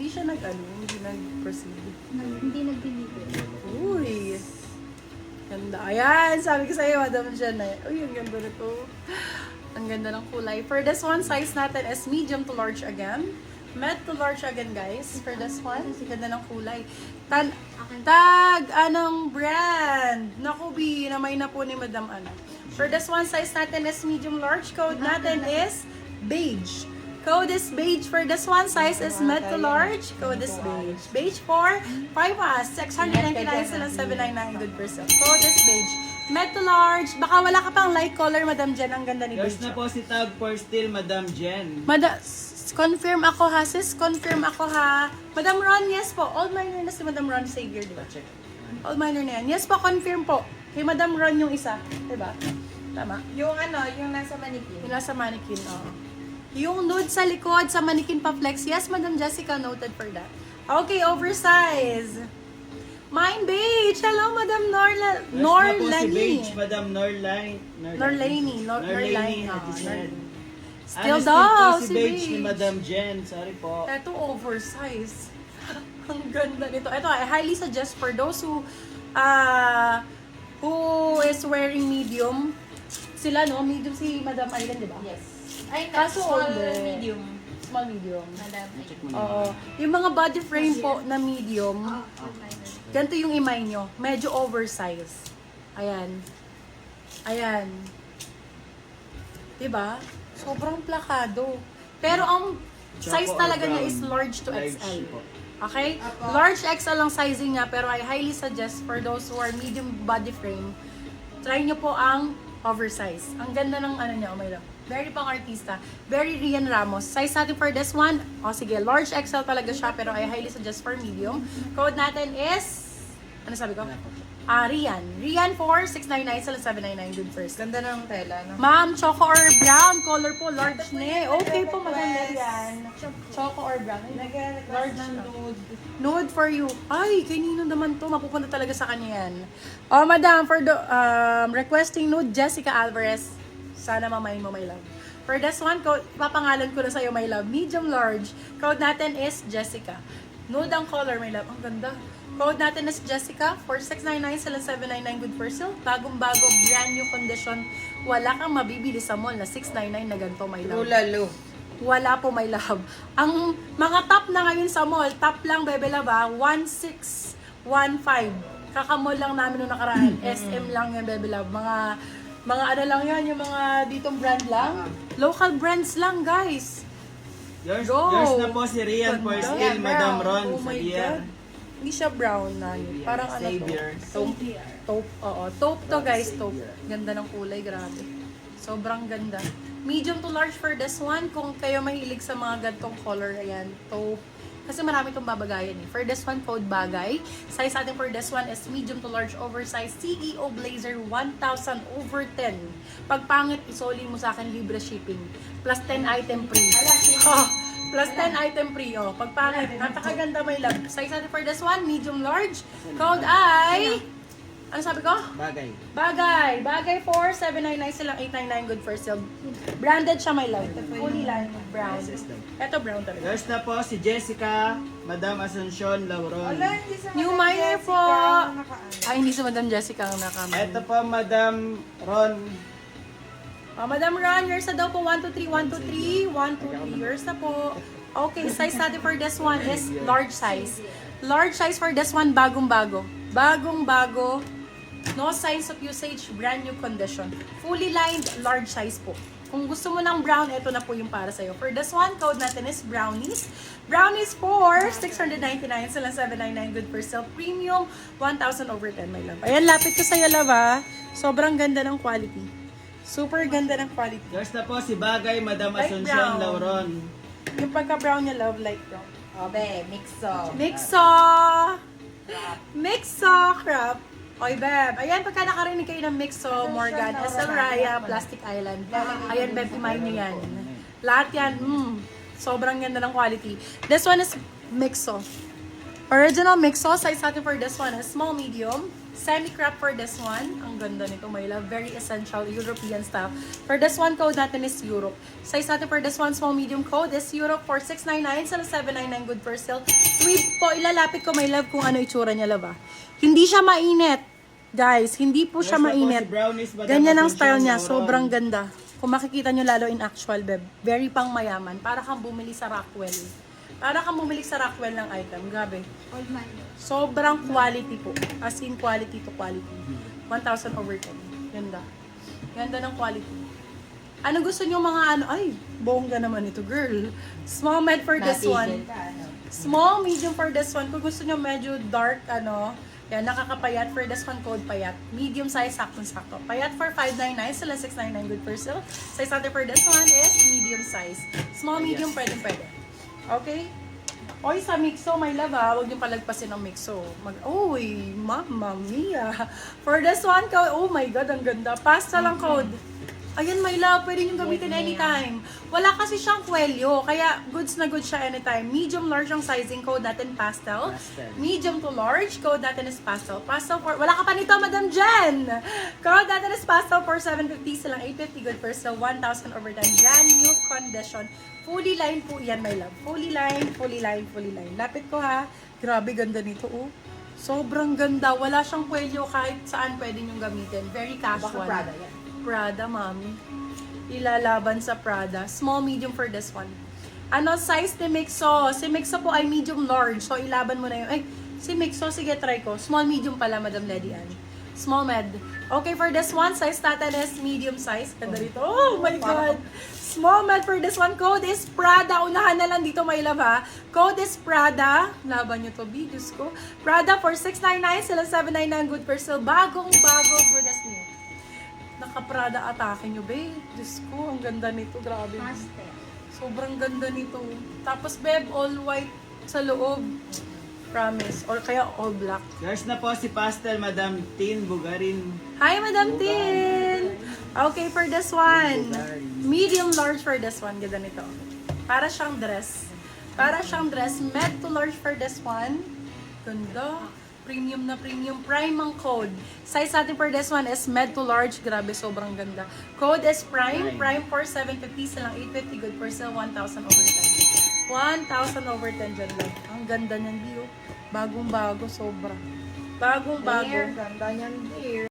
siya hindi nag-proceed. Hindi nag-deliver. Uy. Ganda. Ayan, sabi ko sa'yo, Madam Jen eh. Uy, ang ganda na to. Ang ganda ng kulay. For this one, size natin is medium to large again. Med to large again, guys. For this one, ganda ng kulay. Anong brand? Naku, B, namay na po ni Madam Ana. For this one, size natin is medium large. Code natin is beige. Code is beige. For this one, size is med to large. Code is beige. Beige for 5 us. 699 sila 799 good person. Code is beige. Med to large. Baka wala ka pang light color, Madam Jen. Ang ganda ni Yours beige. na po si Tag for Still, Madam Jen. Confirm ako ha, sis. Confirm ako ha. Madam Ron, yes po. All minor na si Madam Ron Xavier, diba? Check. All minor na yan. Yes po, confirm po. Kay Madam Ron yung isa. Diba? Tama. Yung yung nasa mannequin. Yung nasa mannequin, oo. Yung nude sa likod, sa mannequin pa flex. Yes, Madam Jessica, noted for that. Okay, oversize. Mine beige. Hello, Madam Yours na po si Norlani. Beige, Madam Norlani. Norlani. Still Honestly daw, po si Beige ni Beige. Madam Jen. Sorry po. Ito, oversize. Ang ganda nito. Ito, I highly suggest for those who is wearing medium. Sila, no? Medium si Madam Island, di ba? Yes. Ay, Kaso small older. medium. Small, medium. Madam. Check mo Oo. na. Yung mga body frame po na medium, All minor. ganito yung imay nyo. Medyo oversize. Ayan. Ayan. Diba? Sobrang plakado. Pero ang size Choco or talaga niya brown? is large to Large XL. po. Okay? Large XL ang sizing niya, pero I highly suggest for those who are medium body frame, try nyo po ang oversize. Ang ganda ng ano niya, oh my God. Very pang artista. Very Rian Ramos. Size natin for this one, sige, large XL talaga siya, pero I highly suggest for medium. Code natin is, ano sabi ko? Rian. Rian for 699 sa 799 good first. Ganda ng tela, no? Ma'am, choco or brown? Color po, large na. Okay po, maganda yan. Choco or brown? Large na. Nude for you. Ay, kay Nino naman to. Mapupunta talaga sa kanya yan. Oh, madam, for the requesting nude, Jessica Alvarez. Sana mamayin mo, my love. For this one, papangalan ko na sa'yo, my love. Medium large. Code natin is Jessica. Nude ang color, my love. Ang ganda. Code natin is Jessica for 699 sila 799 good for sale. Bagong-bago, brand new condition. Wala kang mabibili sa mall na 699 na ganito, my love. Lulalo. Wala po, my love. Ang mga top na ngayon sa mall, top lang, Bebe Love, 1,615. Kakamall lang namin nung nakaraan. SM lang yan, Bebe Love. Mga ano lang yan, yung mga ditong brand lang. Local brands lang, guys. Yours, Go. yours na po si Rian for Ganda. Still, Madam Ron. Oh my Xavier. God. Hindi siya brown na yun. Parang ano to? Xavier. Taupe. Oo. Taupe to, guys. Taupe. Ganda ng kulay. Grabe. Sobrang ganda. Medium to large for this one. Kung kayo mahilig sa mga gantong color, ayan. Taupe. Kasi marami itong babagayan eh. For this one, code bagay. Size natin for this one is medium to large oversized CEO Blazer 1,000 over 10. Pag pangit, isoli mo sa akin libre shipping. Plus 10 item free. Plus 10 item free, oh. Pag pangit, napakaganda, my love. Size natin for this one, medium large. Code ay... Ano sabi ko? Bagay. Bagay. Bagay for 799 silang 899 good for sale. Branded siya, my love. Fully line brown. Ito brown talaga. Yours na po si Jessica, Madam Asuncion Lauron. Hindi sa New Madam Miner Jessica po. ang nakaan. Ay, hindi si Madam Jessica ang nakamay. Ito po, Madam Ron. Madam Ron, yours na daw po. 123, 123, 123. Yours na po. Okay, size natin for this one is large size. Large size for this one, bagong-bago. Bagong-bago. No signs of usage, brand new condition. Fully lined, large size po. Kung gusto mo ng brown, ito na po yung para sa'yo. For this one, code natin is Brownies. Brownies for 699 sila 799 good for sale. Premium, 1,000 over 10, my love. Ayan, lapit ko sa'yo, love, ha. Sobrang ganda ng quality. Super ganda ng quality. Yours na po si Bagay, Madam Light Asuncion brown. Lauron. Yung pagka-brown niya, love, light brown. Obe, mixo. Mixo! Mixo crop. Oy, Beb. Ayan, pagka nakarinig kayo ng Mixo, Morgan, SL Raya, Plastic Island. Ayan, Beb, imahin nyo yan. Lahat yan, sobrang ganda ng quality. This one is Mixo. Original Mixo. Size natin for this one is small, medium. Semi-crop for this one. Ang ganda nito, my love. Very essential European style. For this one, code natin is Europe. Size natin for this one, small medium code is Europe for 699 sa 799 good for sale. Tweet po, ilalapit ko, my love, kung ano itsura niya, love. Hindi siya mainit. Guys, hindi po siya Next na po mainit. si Brownies, Madam Ganyan ang Asuncion, style niya. Lauron. Sobrang ganda. Kung makikita nyo lalo in actual, beb. Very pang mayaman. Para kang bumili sa Rockwell. Para kang bumili sa Rockwell ng item. Grabe. Old minor. Sobrang quality po. As in quality to quality. 1,000 over 10. Ganda. Ganda ng quality. Ano gusto nyo mga ano? Ay, bongga naman ito, girl. Small med for this one. Small, medium for this one. Kung gusto nyo medyo dark, ano, yan, nakakapayat. For this one, code payat. Medium size, saktong-sakto. Payat for 599, sila 699, good for sale. Size natin for this one is medium size. Small, medium, pwede. Okay? Oy, sa Mixo, my love, huwag niyong palagpasin ng Mixo. Uy, mamma mia. For this one, code, oh my God, ang ganda. Pasta lang code. Ayan, my love, pwede niyong gamitin anytime. Wala kasi siyang kwelyo, kaya goods na goods siya anytime. Medium, large ang sizing, code natin pastel. Medium to large, code natin is pastel. Pastel for, wala ka pa nito, Madam Jen! Code natin is pastel for 750, silang 850, good for sale, 1,000 over 10. Brand new condition. Fully line po yan, my love. Fully line. Lapit ko ha. Grabe, ganda nito, oh. Sobrang ganda. Wala siyang kwelyo kahit saan pwede niyong gamitin. Very casual. Baka Prada yan. Prada, mami. Ilalaban sa Prada. Small, medium for this one. Ano size ni Mixo? Si Mixo po ay medium large. So, ilaban mo na yun. Ay, si Mixo, sige, try ko. Small, medium pala, Madam Lady Ann. Small med. Okay, for this one, size natin is medium size. Ganda rito. Oh my God! Small med for this one. Code is Prada. Unahan na lang dito, my love, ha. Code is Prada. Laban nyo to, videos ko. Prada for 699, sila 799, good for sale. Bagong-bago, good as new. Naka-Prada atake nyo, babe. Diyos ko, ang ganda nito. Grabe. Pastel. Sobrang ganda nito. Tapos, babe, all white sa loob. Promise. Or kaya all black. There's na po si Pastel, Madam Tin Bugarin. Hi, Madam Tin! Okay, for this one. Medium large for this one. Ganda nito. Para siyang dress. Med to large for this one. Ganda. Premium na premium. Prime ang code. Size natin for this one is med to large. Grabe, sobrang ganda. Code is Prime. Prime for 750. Silang 850. Good for sale. 1,000 over 10. 1,000 over 10 dyan lang. Ang ganda niyan, Dio. Bagong-bago, sobra. Bagong-bago. Ganda niyan, dear.